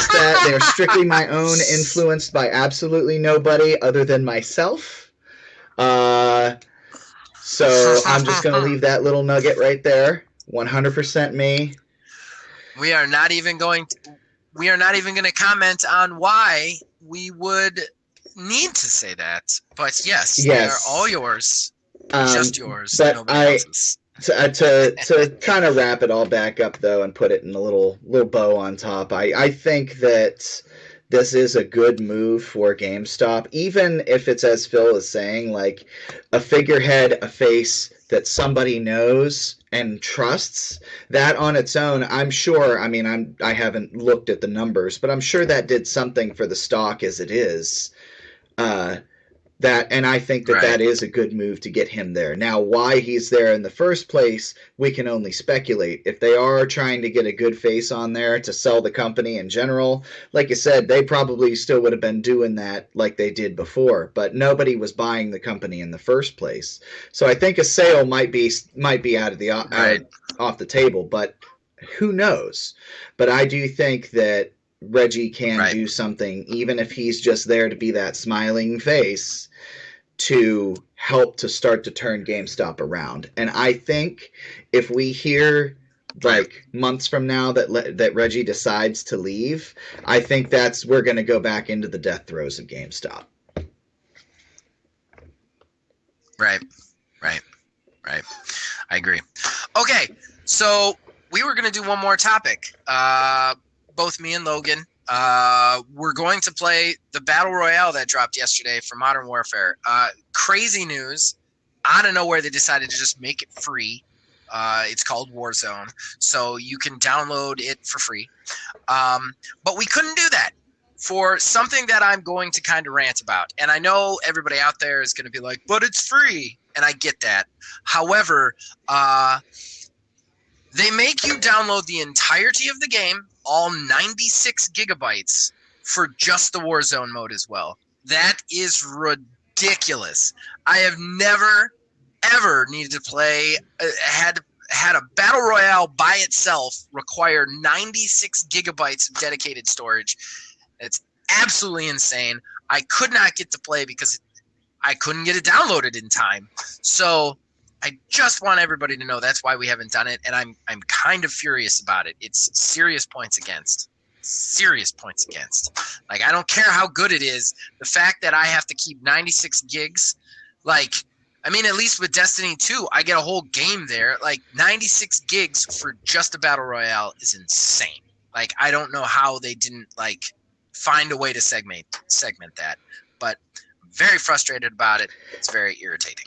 that they are strictly my own, influenced by absolutely nobody other than myself. So I'm just going to leave that little nugget right there. 100% me. We are not even going to comment on why we would need to say that. But yes. They are all yours. Just yours. But nobody else's. To kind of wrap it all back up though and put it in a little bow on top, I think that this is a good move for GameStop, even if it's, as Phil is saying, like a figurehead, a face that somebody knows and trusts. That on its own, I'm sure, I mean, I haven't looked at the numbers, but I'm sure that did something for the stock as it is. And I think that is a good move to get him there. Now, why he's there in the first place, we can only speculate. If they are trying to get a good face on there to sell the company in general, like you said, they probably still would have been doing that like they did before. But nobody was buying the company in the first place. So I think a sale might be out of off the table, but who knows? But I do think that Reggie can do something, even if he's just there to be that smiling face, to help to start to turn GameStop around. And I think if we hear like months from now that Reggie decides to leave, I think we're going to go back into the death throes of GameStop. Right. I agree. Okay, so we were going to do one more topic. Both me and Logan, we're going to play the Battle Royale that dropped yesterday for Modern Warfare. Crazy news. Out of nowhere, they decided to just make it free. It's called Warzone, so you can download it for free. But we couldn't do that. for something that I'm going to kind of rant about. And I know everybody out there is going to be like, but it's free. And I get that. However, they make you download the entirety of the game, all 96 gigabytes, for just the Warzone mode as well. That is ridiculous. I have never, ever needed to play, had a battle royale by itself require 96 gigabytes of dedicated storage. It's absolutely insane. I could not get to play because I couldn't get it downloaded in time. So I just want everybody to know that's why we haven't done it, and I'm kind of furious about it. It's serious points against. Serious points against. Like, I don't care how good it is. The fact that I have to keep 96 gigs, like, I mean, at least with Destiny 2, I get a whole game there. Like, 96 gigs for just a battle royale is insane. Like, I don't know how they didn't, like, find a way to segment that. But I'm very frustrated about it. It's very irritating.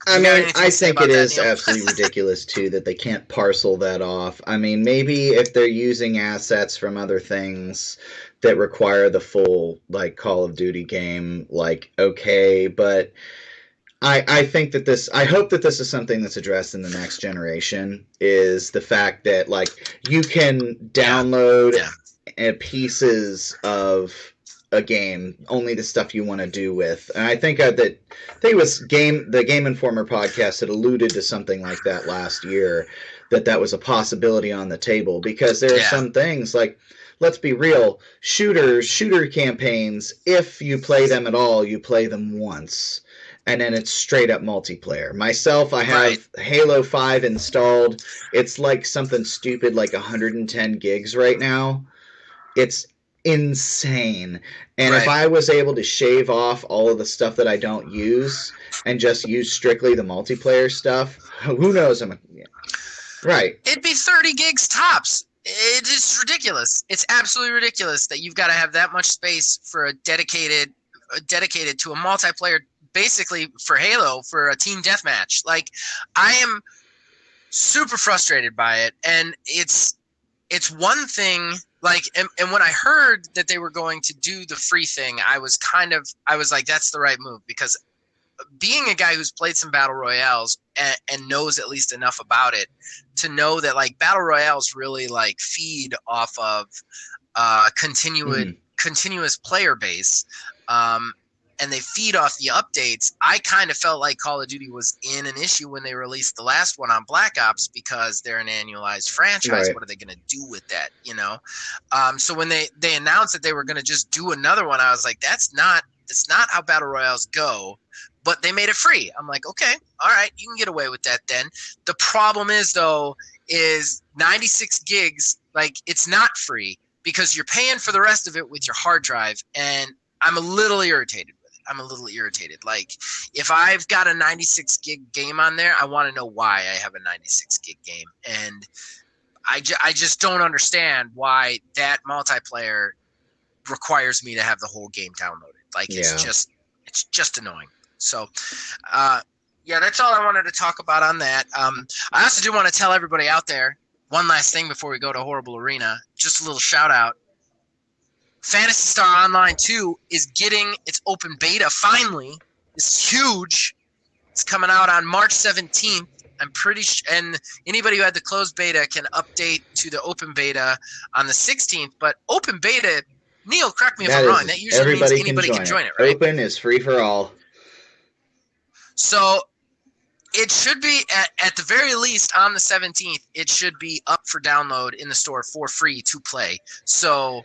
I mean, I think it is absolutely ridiculous, too, that they can't parcel that off. I mean, maybe if they're using assets from other things that require the full, like, Call of Duty game, like, okay, but I think that I hope that this is something that's addressed in the next generation, is the fact that, like, you can download pieces of a game, only the stuff you want to do with. And I think it was the Game Informer podcast had alluded to something like that last year, that was a possibility on the table, because there are some things, like, let's be real, shooter campaigns, if you play them at all, you play them once, and then it's straight up multiplayer. Myself, I have Halo 5 installed. It's like something stupid like 110 gigs right now. It's insane. And if I was able to shave off all of the stuff that I don't use and just use strictly the multiplayer stuff, who knows? Right. It'd be 30 gigs tops. It is ridiculous. It's absolutely ridiculous that you've got to have that much space for a dedicated to a multiplayer, basically for Halo, for a team deathmatch. Like, I am super frustrated by it, and it's one thing. Like, and when I heard that they were going to do the free thing, I was like, that's the right move, because being a guy who's played some battle royales and knows at least enough about it to know that, like, battle royales really, like, feed off of continuous player base, and they feed off the updates. I kind of felt like Call of Duty was in an issue when they released the last one on Black Ops, because they're an annualized franchise. Right. What are they going to do with that, you know? So when they announced that they were going to just do another one, I was like, that's not how battle royales go. But they made it free. I'm like, okay, all right, you can get away with that then. The problem is, though, is 96 gigs, like, it's not free, because you're paying for the rest of it with your hard drive, and I'm a little irritated. Like, if I've got a 96 gig game on there, I want to know why I have a 96 gig game. And I just don't understand why that multiplayer requires me to have the whole game downloaded. Like, it's just annoying. So, that's all I wanted to talk about on that. I also do want to tell everybody out there one last thing before we go to Horrible Arena. Just a little shout out. Phantasy Star Online 2 is getting its open beta finally. It's huge. It's coming out on March 17th. I'm pretty sure, and anybody who had the closed beta can update to the open beta on the 16th. But open beta, Neil, correct me if I'm wrong, that usually means anybody can join it, right? Open is free for all. So it should be, at the very least on the 17th, it should be up for download in the store for free to play. So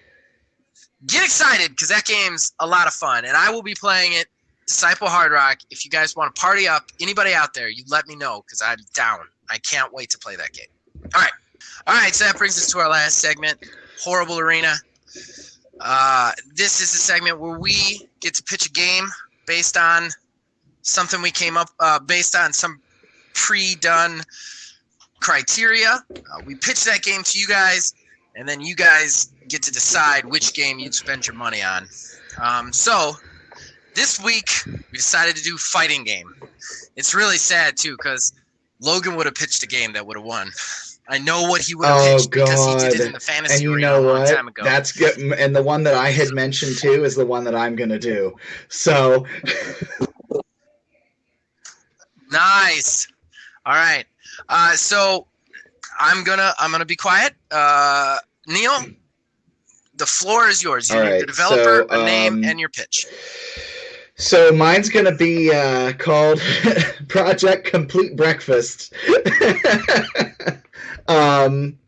get excited, because that game's a lot of fun, and I will be playing it. Disciple Hard Rock. If you guys want to party up, anybody out there, you let me know, because I'm down. I can't wait to play that game. All right. So that brings us to our last segment, Horrible Arena. This is a segment where we get to pitch a game based on something we came up, based on some pre-done criteria. We pitch that game to you guys, and then you guys get to decide which game you'd spend your money on. So this week we decided to do fighting game. It's really sad too, because Logan would have pitched a game that would have won. I know what he would have pitched because he did it in the and fantasy you arena know a long what? time ago. That's good. And the one that I had mentioned too is the one that I'm gonna do. So Nice. All right. So I'm gonna be quiet. Neil, the floor is yours. You All need right, the developer, so, a name, and your pitch. So mine's gonna be called Project Complete Breakfast. And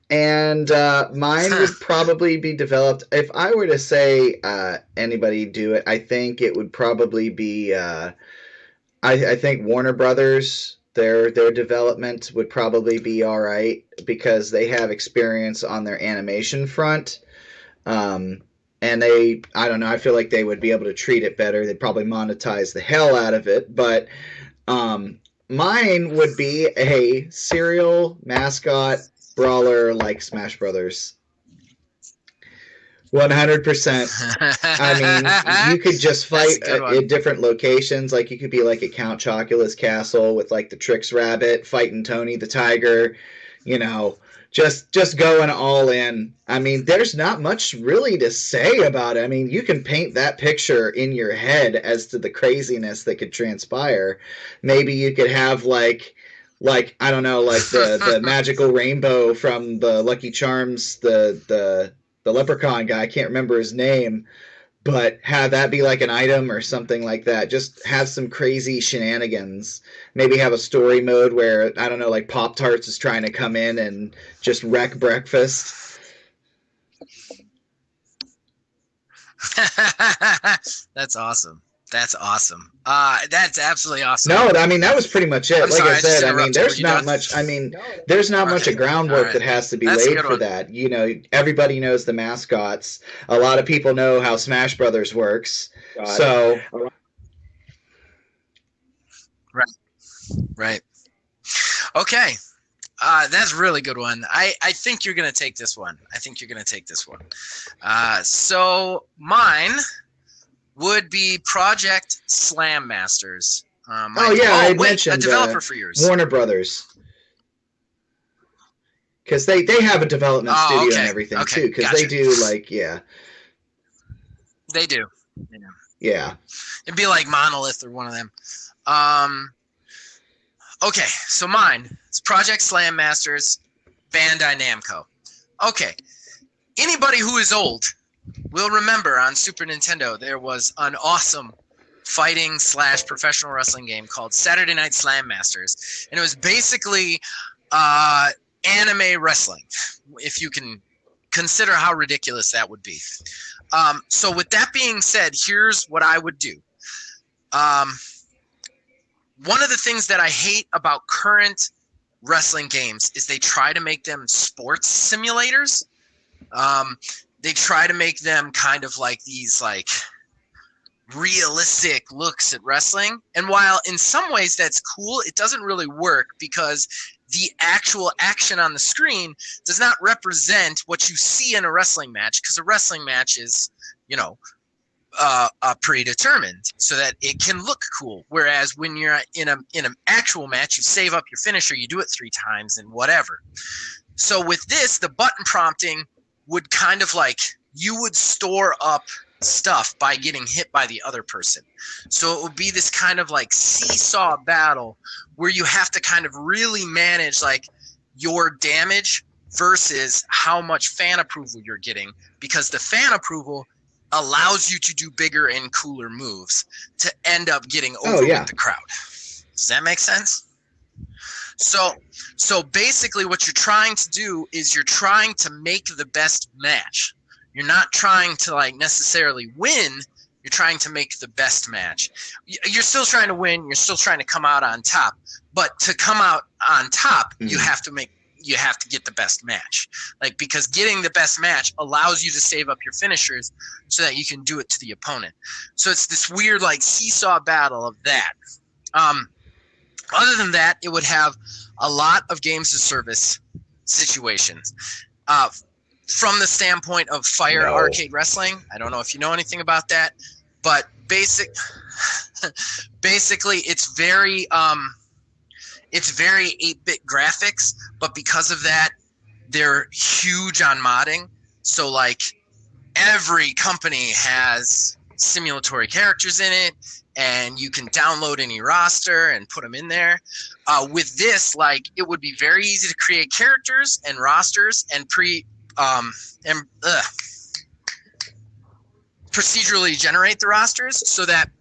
mine would probably be developed. If I were to say anybody do it, I think it would probably be. I think Warner Brothers. Their development would probably be all right because they have experience on their animation front. And I don't know, I feel like they would be able to treat it better. They'd probably monetize the hell out of it. But mine would be a serial mascot brawler like Smash Brothers. 100%. I mean, you could just fight at different locations. Like, you could be like at Count Chocula's castle with like the Trix Rabbit fighting Tony the Tiger, you know. Just going all in. I mean, there's not much really to say about it. I mean, you can paint that picture in your head as to the craziness that could transpire. Maybe you could have like I don't know, like the magical rainbow from the Lucky Charms, the leprechaun guy. I can't remember his name, but have that be like an item or something like that. Just have some crazy shenanigans. Maybe have a story mode where, I don't know, like Pop-Tarts is trying to come in and just wreck breakfast. That's awesome. That's awesome. That's absolutely awesome. No, I mean, that was pretty much it. Like I said, I mean, there's not much of groundwork that has to be laid for that. You know, everybody knows the mascots. A lot of people know how Smash Brothers works. So, right. Okay. That's a really good one. I think you're going to take this one. So mine would be Project Slam Masters. I mentioned a developer for yours. Warner Brothers. Because they have a development studio and everything too. Because they do They do. Yeah. It'd be like Monolith or one of them. Okay, so mine is Project Slam Masters, Bandai Namco. Okay, anybody who is old will remember on Super Nintendo there was an awesome fighting / professional wrestling game called Saturday Night Slam Masters, and it was basically anime wrestling, if you can consider how ridiculous that would be. So with that being said, here's what I would do. One of the things that I hate about current wrestling games is they try to make them sports simulators. They try to make them kind of like these like realistic looks at wrestling. And while in some ways that's cool, it doesn't really work because the actual action on the screen does not represent what you see in a wrestling match, because a wrestling match is, predetermined so that it can look cool. Whereas when you're in an actual match, you save up your finisher, you do it 3 times and whatever. So with this, the button prompting would kind of like, you would store up stuff by getting hit by the other person. So it would be this kind of like seesaw battle where you have to kind of really manage like your damage versus how much fan approval you're getting, because the fan approval allows you to do bigger and cooler moves to end up getting over with the crowd. Does that make sense? So basically what you're trying to do is you're trying to make the best match. You're not trying to like necessarily win. You're trying to make the best match. You're still trying to win. You're still trying to come out on top. But to come out on top, you have to get the best match. Like, because getting the best match allows you to save up your finishers so that you can do it to the opponent. So it's this weird like seesaw battle of that. Other than that, it would have a lot of games of service situations. From the standpoint of Fire Arcade Wrestling, I don't know if you know anything about that, but basically it's very It's very 8-bit graphics, but because of that, they're huge on modding. So like every company has simulatory characters in it, and you can download any roster and put them in there. With this, like, it would be very easy to create characters and rosters and procedurally generate the rosters so that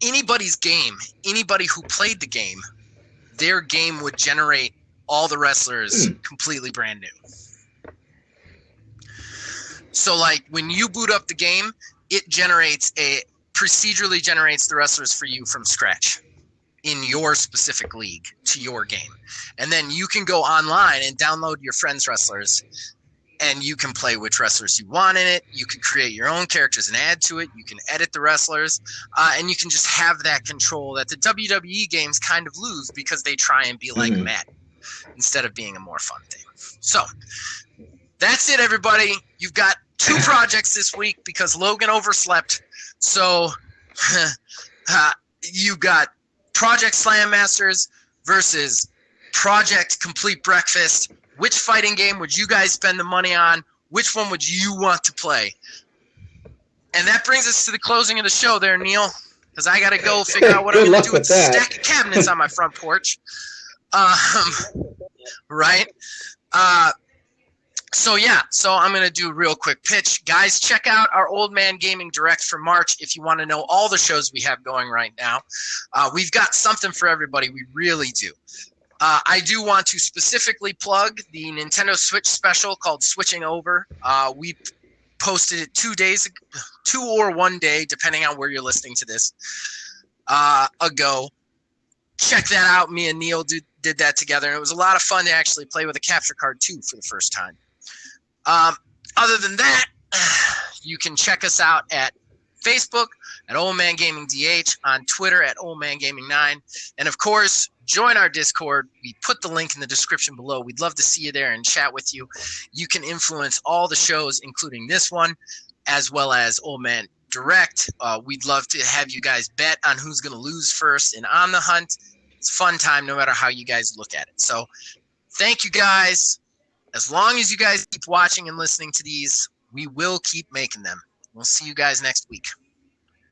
anybody's game, anybody who played the game, their game would generate all the wrestlers completely brand new. So like when you boot up the game, it procedurally generates the wrestlers for you from scratch in your specific league to your game. And then you can go online and download your friends' wrestlers, and you can play which wrestlers you want in it. You can create your own characters and add to it. You can edit the wrestlers, and you can just have that control that the WWE games kind of lose because they try and be like Madden instead of being a more fun thing. So that's it, everybody. You've got 2 projects this week because Logan overslept. So you got Project Slam Masters versus Project Complete Breakfast. Which fighting game would you guys spend the money on? Which one would you want to play? And that brings us to the closing of the show there, Neil, because I got to go figure out what I'm going to do with the stack of cabinets on my front porch. Right? So I'm going to do a real quick pitch. Guys, check out our Old Man Gaming Direct for March if you want to know all the shows we have going right now. We've got something for everybody. We really do. I do want to specifically plug the Nintendo Switch special called Switching Over. We posted it 2 days ago, 2 or 1 day, depending on where you're listening to this, ago. Check that out. Me and Neil did that together, and it was a lot of fun to actually play with a capture card, too, for the first time. Other than that, you can check us out at Facebook at Old Man Gaming DH, on Twitter at Old Man Gaming 9, and of course, join our Discord. We put the link in the description below. We'd love to see you there and chat with you. You can influence all the shows, including this one, as well as Old Man Direct. We'd love to have you guys bet on who's going to lose first in On the Hunt. It's a fun time no matter how you guys look at it. So thank you guys. As long as you guys keep watching and listening to these, we will keep making them. We'll see you guys next week.